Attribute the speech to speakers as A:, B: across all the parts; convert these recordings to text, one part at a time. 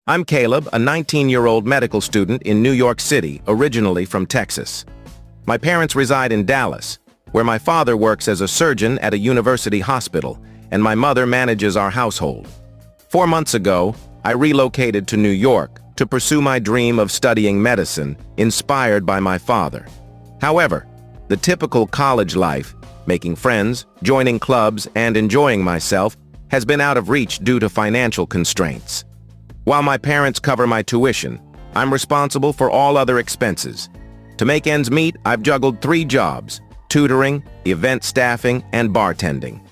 A: I'm Caleb, a 19-year-old medical student in New York City, originally from Texas. My parents reside in Dallas, where my father works as a surgeon at a university hospital, and my mother manages our household. 4 months ago, I relocated to New York to pursue my dream of studying medicine, inspired by my father. However, the typical college life, making friends, joining clubs, and enjoying myself, has been out of reach due to financial constraints. While my parents cover my tuition, I'm responsible for all other expenses. To make ends meet, I've juggled 3 jobs: tutoring, event staffing, and bartending.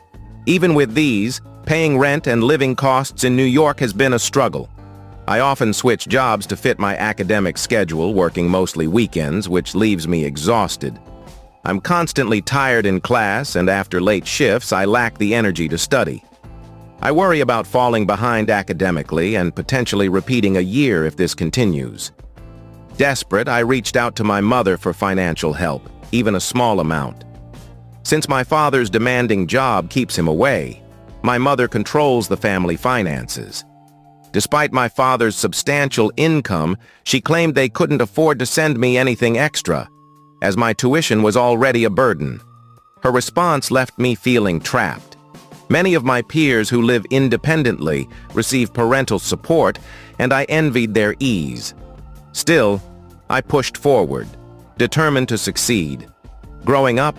A: Even with these, paying rent and living costs in New York has been a struggle. I often switch jobs to fit my academic schedule, working mostly weekends, which leaves me exhausted. I'm constantly tired in class, and after late shifts, I lack the energy to study. I worry about falling behind academically and potentially repeating a year if this continues. Desperate, I reached out to my mother for financial help, even a small amount. Since my father's demanding job keeps him away, my mother controls the family finances. Despite my father's substantial income, she claimed they couldn't afford to send me anything extra, as my tuition was already a burden. Her response left me feeling trapped. Many of my peers who live independently receive parental support, and I envied their ease. Still, I pushed forward, determined to succeed. Growing up,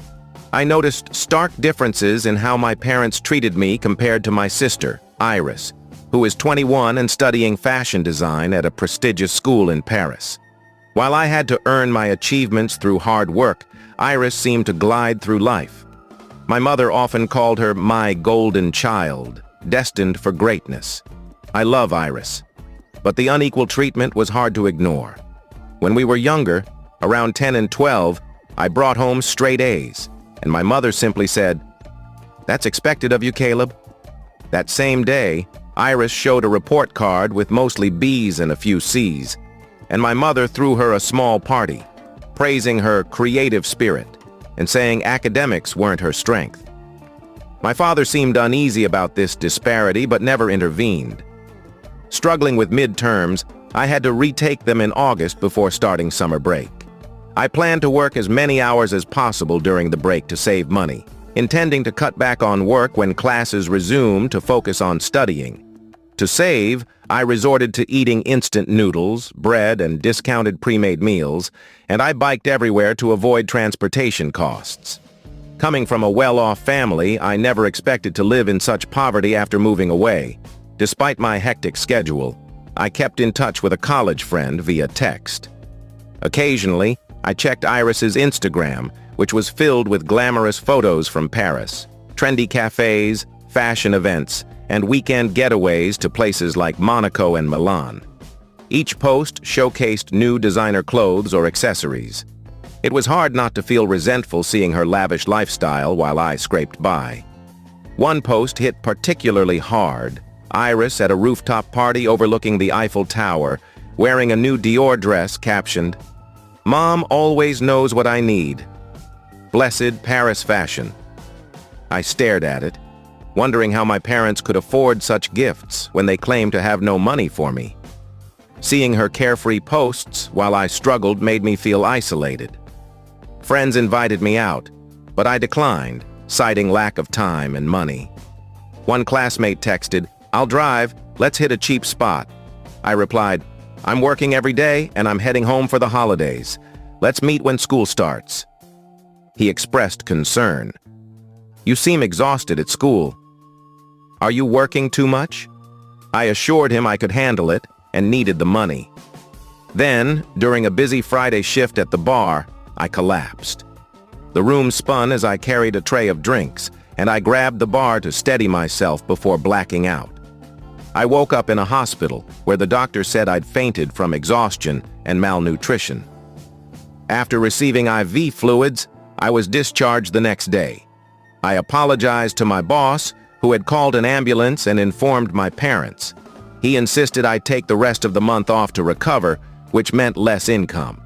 A: I noticed stark differences in how my parents treated me compared to my sister, Iris, who is 21 and studying fashion design at a prestigious school in Paris. While I had to earn my achievements through hard work, Iris seemed to glide through life. My mother often called her my golden child, destined for greatness. I love Iris, but the unequal treatment was hard to ignore. When we were younger, around 10 and 12, I brought home straight A's, and my mother simply said, "That's expected of you, Caleb." That same day, Iris showed a report card with mostly B's and a few C's, and my mother threw her a small party, praising her creative spirit and saying academics weren't her strength. My father seemed uneasy about this disparity but never intervened. Struggling with midterms, I had to retake them in August before starting summer break. I planned to work as many hours as possible during the break to save money, intending to cut back on work when classes resumed to focus on studying. To save, I resorted to eating instant noodles, bread, and discounted pre-made meals, and I biked everywhere to avoid transportation costs. Coming from a well-off family, I never expected to live in such poverty after moving away. Despite my hectic schedule, I kept in touch with a college friend via text. Occasionally, I checked Iris's Instagram, which was filled with glamorous photos from Paris, trendy cafes, fashion events, and weekend getaways to places like Monaco and Milan. Each post showcased new designer clothes or accessories. It was hard not to feel resentful seeing her lavish lifestyle while I scraped by. One post hit particularly hard: Iris at a rooftop party overlooking the Eiffel Tower, wearing a new Dior dress captioned, "Mom always knows what I need. Blessed Paris fashion." I stared at it, wondering how my parents could afford such gifts when they claimed to have no money for me. Seeing her carefree posts while I struggled made me feel isolated. Friends invited me out, but I declined, citing lack of time and money. One classmate texted, "I'll drive, let's hit a cheap spot." I replied, "I'm working every day and I'm heading home for the holidays. Let's meet when school starts." He expressed concern. "You seem exhausted at school. Are you working too much?" I assured him I could handle it and needed the money. Then, during a busy Friday shift at the bar, I collapsed. The room spun as I carried a tray of drinks, and I grabbed the bar to steady myself before blacking out. I woke up in a hospital where the doctor said I'd fainted from exhaustion and malnutrition. After receiving IV fluids, I was discharged the next day. I apologized to my boss, who had called an ambulance and informed my parents. He insisted I take the rest of the month off to recover, which meant less income.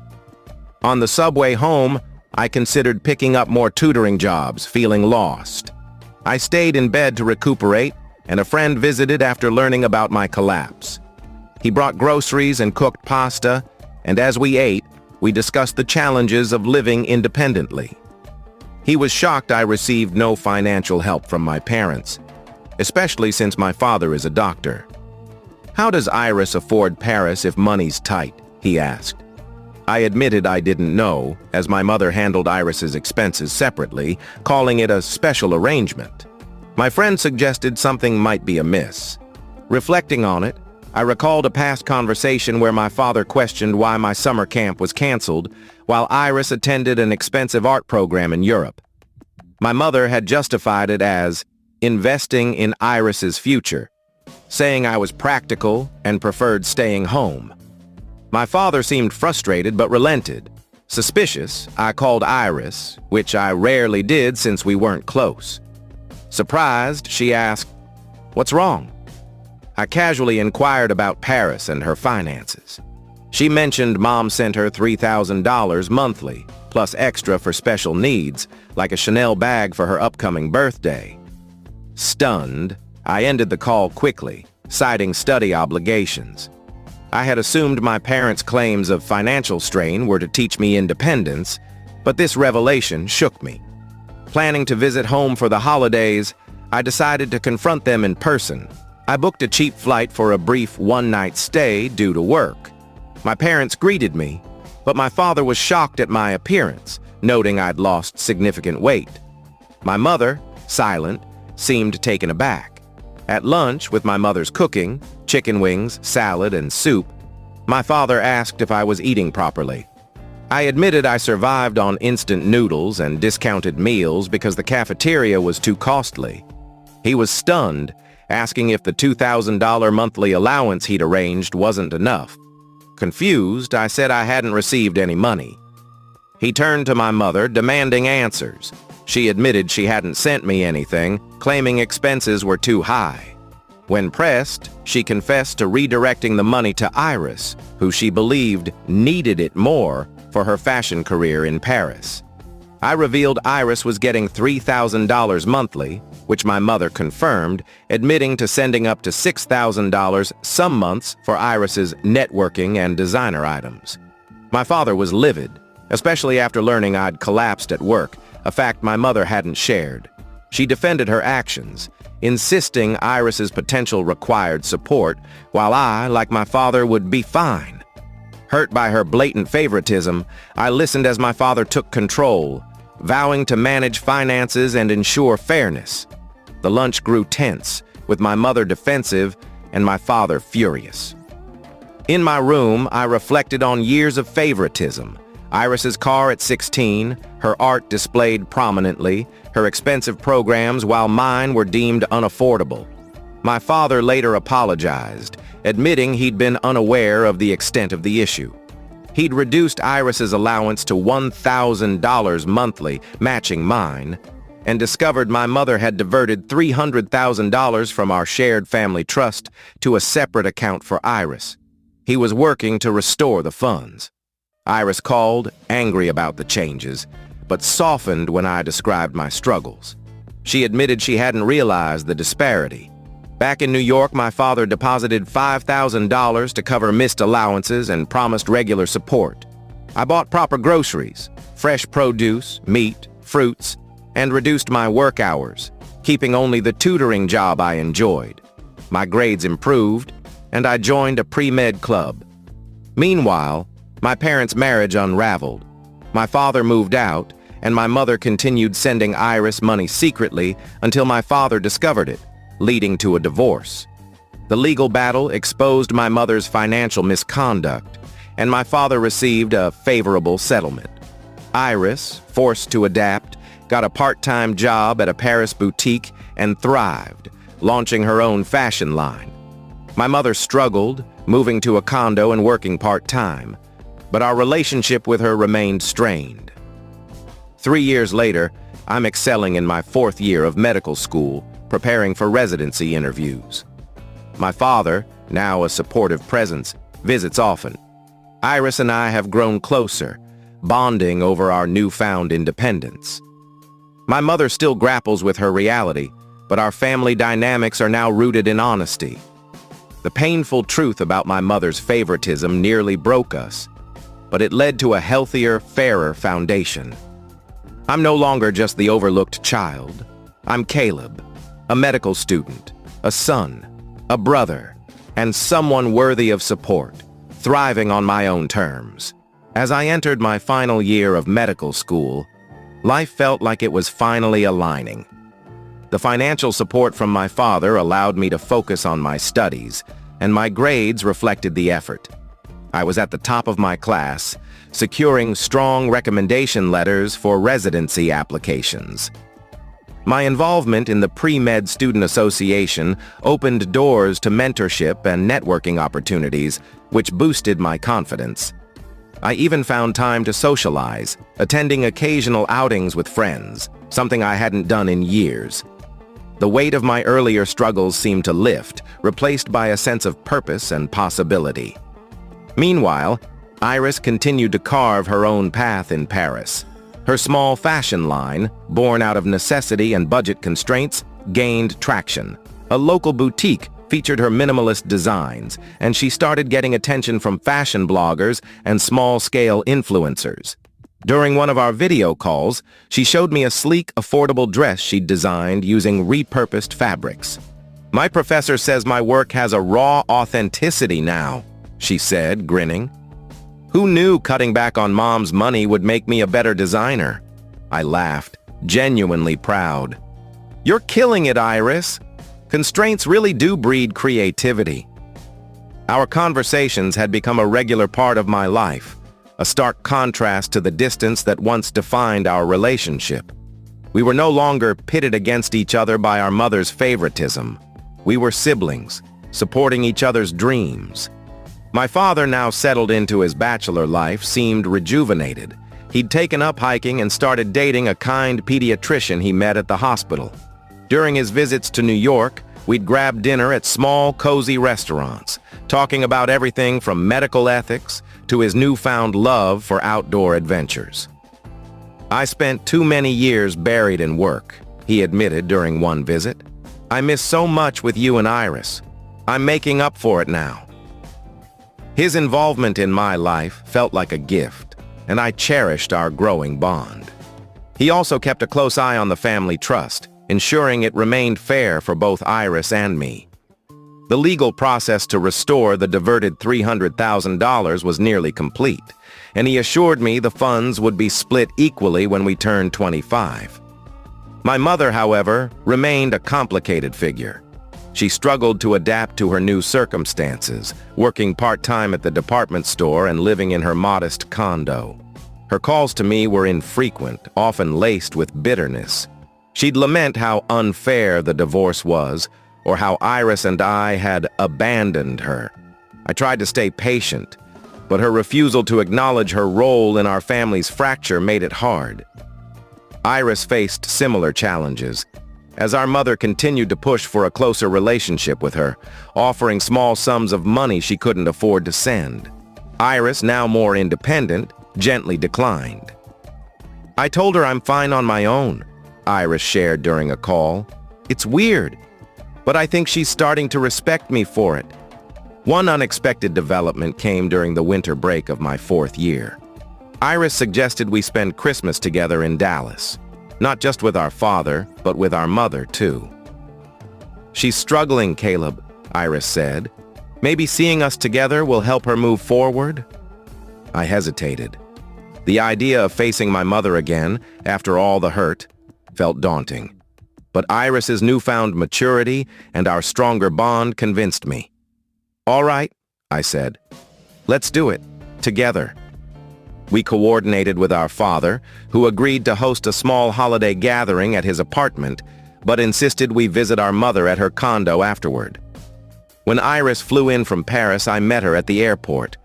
A: On the subway home, I considered picking up more tutoring jobs, feeling lost. I stayed in bed to recuperate, and a friend visited after learning about my collapse. He brought groceries and cooked pasta, and as we ate, we discussed the challenges of living independently. He was shocked I received no financial help from my parents, especially since my father is a doctor. "How does Iris afford Paris if money's tight?" he asked. I admitted I didn't know, as my mother handled Iris's expenses separately, calling it a special arrangement. My friend suggested something might be amiss. Reflecting on it, I recalled a past conversation where my father questioned why my summer camp was canceled, while Iris attended an expensive art program in Europe. My mother had justified it as investing in Iris's future, saying I was practical and preferred staying home. My father seemed frustrated but relented. Suspicious, I called Iris, which I rarely did since we weren't close. Surprised, she asked, "What's wrong?" I casually inquired about Paris and her finances. She mentioned Mom sent her $3,000 monthly, plus extra for special needs, like a Chanel bag for her upcoming birthday. Stunned, I ended the call quickly, citing study obligations. I had assumed my parents' claims of financial strain were to teach me independence, but this revelation shook me. Planning to visit home for the holidays, I decided to confront them in person. I booked a cheap flight for a brief one-night stay due to work. My parents greeted me, but my father was shocked at my appearance, noting I'd lost significant weight. My mother, silent, seemed taken aback. At lunch, with my mother's cooking, chicken wings, salad, and soup, my father asked if I was eating properly. I admitted I survived on instant noodles and discounted meals because the cafeteria was too costly. He was stunned, asking if the $2,000 monthly allowance he'd arranged wasn't enough. Confused, I said I hadn't received any money. He turned to my mother, demanding answers. She admitted she hadn't sent me anything, claiming expenses were too high. When pressed, she confessed to redirecting the money to Iris, who she believed needed it more for her fashion career in Paris. I revealed Iris was getting $3,000 monthly, which my mother confirmed, admitting to sending up to $6,000 some months for Iris's networking and designer items. My father was livid, especially after learning I'd collapsed at work, a fact my mother hadn't shared. She defended her actions, insisting Iris's potential required support, while I, like my father, would be fine. Hurt by her blatant favoritism, I listened as my father took control, vowing to manage finances and ensure fairness. The lunch grew tense, with my mother defensive and my father furious. In my room, I reflected on years of favoritism. Iris's car at 16, her art displayed prominently, her expensive programs, while mine were deemed unaffordable. My father later apologized, admitting he'd been unaware of the extent of the issue. He'd reduced Iris's allowance to $1,000 monthly, matching mine, and discovered my mother had diverted $300,000 from our shared family trust to a separate account for Iris. He was working to restore the funds. Iris called, angry about the changes, but softened when I described my struggles. She admitted she hadn't realized the disparity. Back in New York, my father deposited $5,000 to cover missed allowances and promised regular support. I bought proper groceries, fresh produce, meat, fruits, and reduced my work hours, keeping only the tutoring job I enjoyed. My grades improved, and I joined a pre-med club. Meanwhile, my parents' marriage unraveled. My father moved out, and my mother continued sending Iris money secretly until my father discovered it, leading to a divorce. The legal battle exposed my mother's financial misconduct, and my father received a favorable settlement. Iris, forced to adapt, got a part-time job at a Paris boutique and thrived, launching her own fashion line. My mother struggled, moving to a condo and working part-time, but our relationship with her remained strained. 3 years later, I'm excelling in my 4th year of medical school, preparing for residency interviews. My father, now a supportive presence, visits often. Iris and I have grown closer, bonding over our newfound independence. My mother still grapples with her reality, but our family dynamics are now rooted in honesty. The painful truth about my mother's favoritism nearly broke us, but it led to a healthier, fairer foundation. I'm no longer just the overlooked child. I'm Caleb, a medical student, a son, a brother, and someone worthy of support, thriving on my own terms. As I entered my final year of medical school, life felt like it was finally aligning. The financial support from my father allowed me to focus on my studies, and my grades reflected the effort. I was at the top of my class, securing strong recommendation letters for residency applications. My involvement in the Pre-Med Student Association opened doors to mentorship and networking opportunities, which boosted my confidence. I even found time to socialize, attending occasional outings with friends, something I hadn't done in years. The weight of my earlier struggles seemed to lift, replaced by a sense of purpose and possibility. Meanwhile, Iris continued to carve her own path in Paris. Her small fashion line, born out of necessity and budget constraints, gained traction. A local boutique featured her minimalist designs, and she started getting attention from fashion bloggers and small-scale influencers. During one of our video calls, she showed me a sleek, affordable dress she'd designed using repurposed fabrics. "My professor says my work has a raw authenticity now," she said, grinning. "Who knew cutting back on Mom's money would make me a better designer?" I laughed, genuinely proud. "You're killing it, Iris. Constraints really do breed creativity." Our conversations had become a regular part of my life, a stark contrast to the distance that once defined our relationship. We were no longer pitted against each other by our mother's favoritism. We were siblings, supporting each other's dreams. My father, now settled into his bachelor life, seemed rejuvenated. He'd taken up hiking and started dating a kind pediatrician he met at the hospital. During his visits to New York, we'd grab dinner at small, cozy restaurants, talking about everything from medical ethics to his newfound love for outdoor adventures. "I spent too many years buried in work," he admitted during one visit. "I miss so much with you and Iris. I'm making up for it now." His involvement in my life felt like a gift, and I cherished our growing bond. He also kept a close eye on the family trust, ensuring it remained fair for both Iris and me. The legal process to restore the diverted $300,000 was nearly complete, and he assured me the funds would be split equally when we turned 25. My mother, however, remained a complicated figure. She struggled to adapt to her new circumstances, working part-time at the department store and living in her modest condo. Her calls to me were infrequent, often laced with bitterness. She'd lament how unfair the divorce was, or how Iris and I had abandoned her. I tried to stay patient, but her refusal to acknowledge her role in our family's fracture made it hard. Iris faced similar challenges, as our mother continued to push for a closer relationship with her, offering small sums of money she couldn't afford to send. Iris, now more independent, gently declined. "I told her I'm fine on my own," Iris shared during a call. "It's weird, but I think she's starting to respect me for it." One unexpected development came during the winter break of my 4th year. Iris suggested we spend Christmas together in Dallas, not just with our father, but with our mother, too. "She's struggling, Caleb," Iris said. "Maybe seeing us together will help her move forward?" I hesitated. The idea of facing my mother again, after all the hurt, felt daunting. But Iris's newfound maturity and our stronger bond convinced me. "All right," I said. "Let's do it, together." We coordinated with our father, who agreed to host a small holiday gathering at his apartment, but insisted we visit our mother at her condo afterward. When Iris flew in from Paris, I met her at the airport.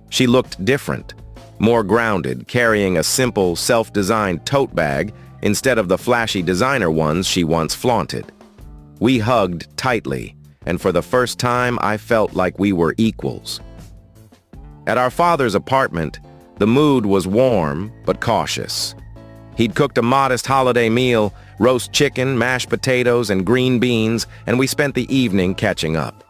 A: She looked different, more grounded, carrying a simple, self-designed tote bag instead of the flashy designer ones she once flaunted. We hugged tightly, and for the first time I felt like we were equals. At our father's apartment, the mood was warm but cautious. He'd cooked a modest holiday meal, roast chicken, mashed potatoes, and green beans, and we spent the evening catching up.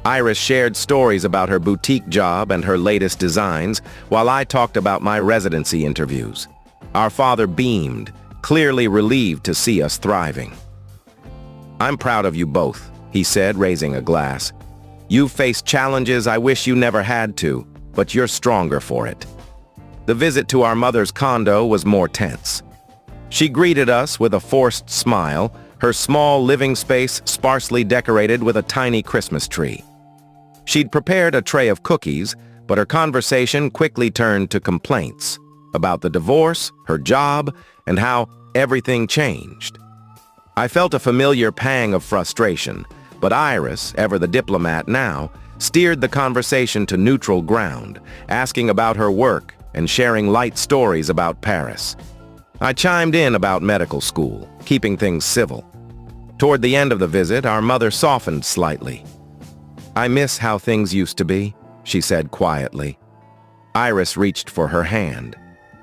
A: Iris shared stories about her boutique job and her latest designs, while I talked about my residency interviews. Our father beamed, clearly relieved to see us thriving. "I'm proud of you both," he said, raising a glass. "You've faced challenges I wish you never had to, but you're stronger for it." The visit to our mother's condo was more tense. She greeted us with a forced smile, her small living space sparsely decorated with a tiny Christmas tree. She'd prepared a tray of cookies, but her conversation quickly turned to complaints about the divorce, her job, and how everything changed. I felt a familiar pang of frustration, but Iris, ever the diplomat now, steered the conversation to neutral ground, asking about her work and sharing light stories about Paris. I chimed in about medical school, keeping things civil. Toward the end of the visit, our mother softened slightly. "I miss how things used to be," she said quietly. Iris reached for her hand.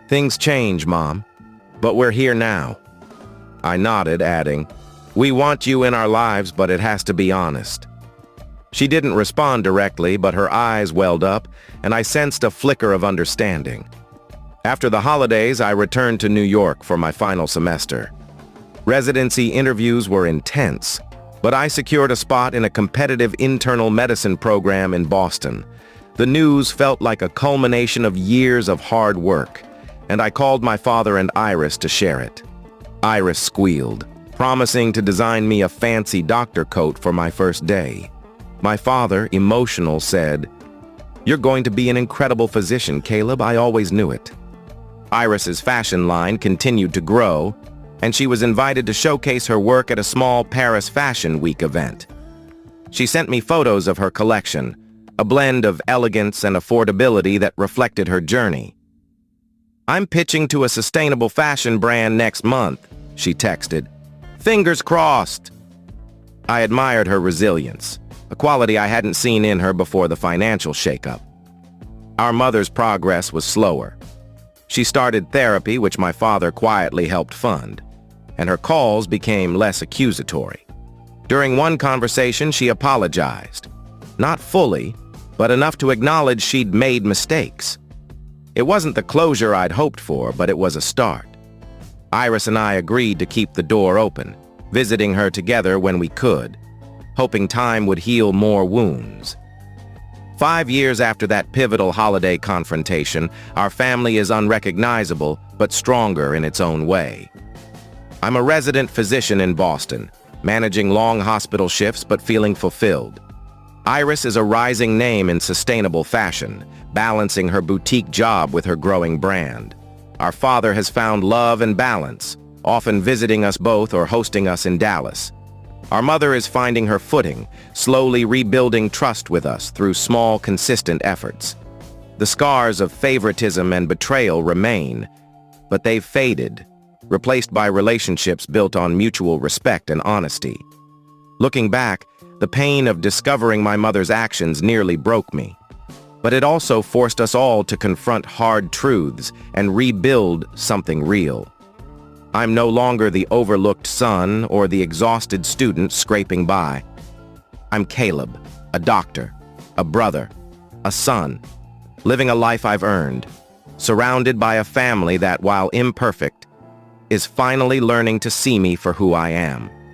A: "Things change, Mom, but we're here now." I nodded, adding, "We want you in our lives, but it has to be honest." She didn't respond directly, but her eyes welled up, and I sensed a flicker of understanding. After the holidays, I returned to New York for my final semester. Residency interviews were intense, but I secured a spot in a competitive internal medicine program in Boston. The news felt like a culmination of years of hard work, and I called my father and Iris to share it. Iris squealed, promising to design me a fancy doctor coat for my first day. My father, emotional, said, "You're going to be an incredible physician, Caleb. I always knew it." Iris's fashion line continued to grow, and she was invited to showcase her work at a small Paris Fashion Week event. She sent me photos of her collection, a blend of elegance and affordability that reflected her journey. "I'm pitching to a sustainable fashion brand next month," she texted. "Fingers crossed." I admired her resilience, a quality I hadn't seen in her before the financial shakeup. Our mother's progress was slower. She started therapy, which my father quietly helped fund, and her calls became less accusatory. During one conversation, she apologized. Not fully, but enough to acknowledge she'd made mistakes. It wasn't the closure I'd hoped for, but it was a start. Iris and I agreed to keep the door open, visiting her together when we could, hoping time would heal more wounds. 5 years after that pivotal holiday confrontation, our family is unrecognizable, but stronger in its own way. I'm a resident physician in Boston, managing long hospital shifts but feeling fulfilled. Iris is a rising name in sustainable fashion, balancing her boutique job with her growing brand. Our father has found love and balance, often visiting us both or hosting us in Dallas. Our mother is finding her footing, slowly rebuilding trust with us through small, consistent efforts. The scars of favoritism and betrayal remain, but they've faded, replaced by relationships built on mutual respect and honesty. Looking back, the pain of discovering my mother's actions nearly broke me. But it also forced us all to confront hard truths and rebuild something real. I'm no longer the overlooked son or the exhausted student scraping by. I'm Caleb, a doctor, a brother, a son, living a life I've earned, surrounded by a family that, while imperfect, is finally learning to see me for who I am.